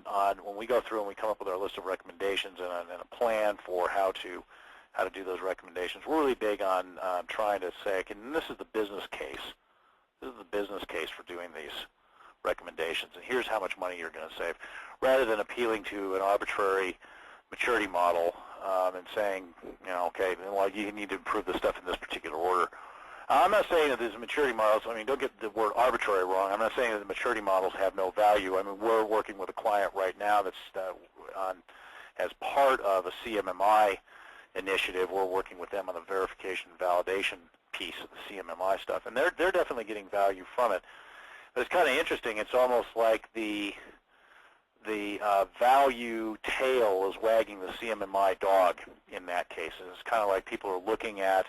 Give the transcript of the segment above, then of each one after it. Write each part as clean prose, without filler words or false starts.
on when we go through and we come up with our list of recommendations and a plan for how to do those recommendations. We're really big on trying to say, okay, and this is the business case. This is the business case for doing these recommendations, and here's how much money you're going to save, rather than appealing to an arbitrary maturity model and saying, okay, well, you need to improve the stuff in this particular order. I'm not saying that these maturity models, don't get the word arbitrary wrong. I'm not saying that the maturity models have no value. We're working with a client right now that's as part of a CMMI initiative. We're working with them on the verification and validation piece of the CMMI stuff, and they're definitely getting value from it. But it's kind of interesting. It's almost like the value tail is wagging the CMMI dog in that case. And it's kind of like people are looking at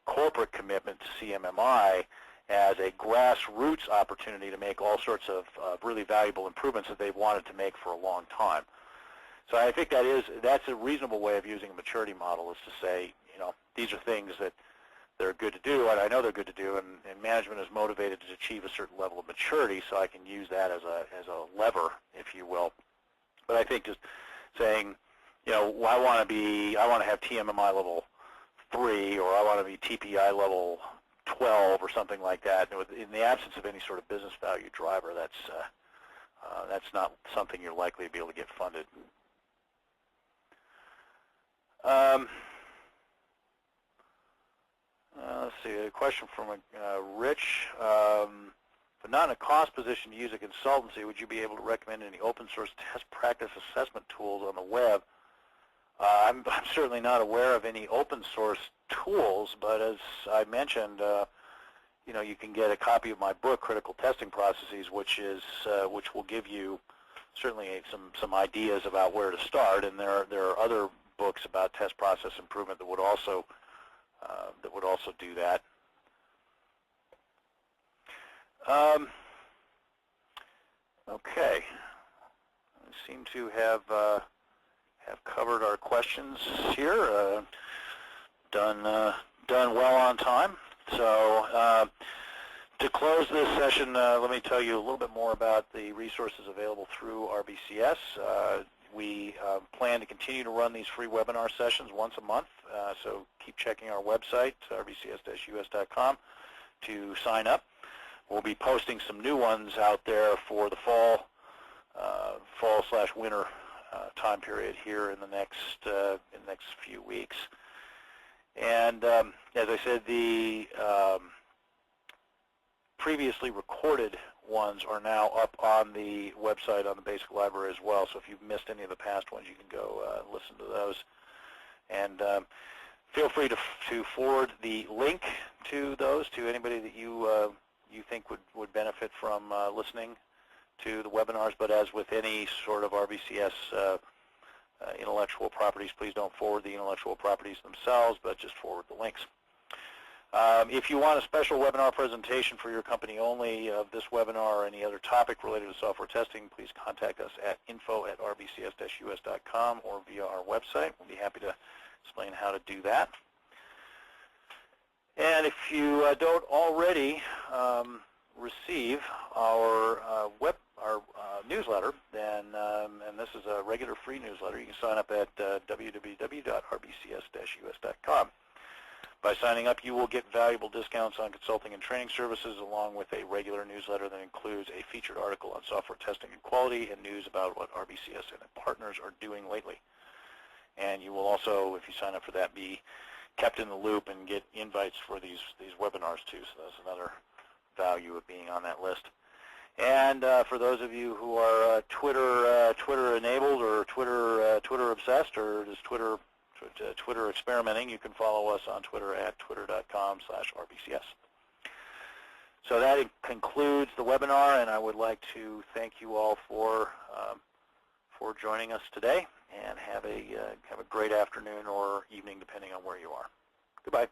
corporate commitment to CMMI as a grassroots opportunity to make all sorts of really valuable improvements that they've wanted to make for a long time. So I think that's a reasonable way of using a maturity model, is to say, these are things that they're good to do, and I know they're good to do, and management is motivated to achieve a certain level of maturity, so I can use that as a lever, if you will. But I think just saying, I want to have TMMI level 3, or I want to be TPI level 12, or something like that. In the absence of any sort of business value driver, that's not something you're likely to be able to get funded. Let's see, a question from Rich. But not in a cost position to use a consultancy, would you be able to recommend any open source test practice assessment tools on the web? I'm certainly not aware of any open source tools, but as I mentioned, you can get a copy of my book, Critical Testing Processes, which will give you certainly some ideas about where to start, and there are other books about test process improvement that would also do that. Okay, we seem to have covered our questions here. Done well on time. So to close this session, let me tell you a little bit more about the resources available through RBCS. We plan to continue to run these free webinar sessions once a month, so keep checking our website, rbcs-us.com, to sign up. We'll be posting some new ones out there for the fall/winter time period here in the next few weeks. And as I said, the previously recorded ones are now up on the website on the basic library as well. So if you've missed any of the past ones, you can go listen to those. And feel free to forward the link to those to anybody that you think would benefit from listening to the webinars. But as with any sort of RBCS intellectual properties, please don't forward the intellectual properties themselves, but just forward the links. If you want a special webinar presentation for your company only of this webinar or any other topic related to software testing, please contact us at info@rbcs-us.com or via our website. We'll be happy to explain how to do that. And if you don't already receive our newsletter, then, and this is a regular free newsletter, you can sign up at www.rbcs-us.com. By signing up, you will get valuable discounts on consulting and training services, along with a regular newsletter that includes a featured article on software testing and quality and news about what RBCS and its partners are doing lately. And you will also, if you sign up for that, be kept in the loop and get invites for these webinars too. So that's another value of being on that list. And for those of you who are Twitter enabled or Twitter obsessed, or just Twitter experimenting, you can follow us on Twitter at twitter.com/RBCS. So that concludes the webinar, and I would like to thank you all for joining us today, and have a great afternoon or evening depending on where you are. Goodbye.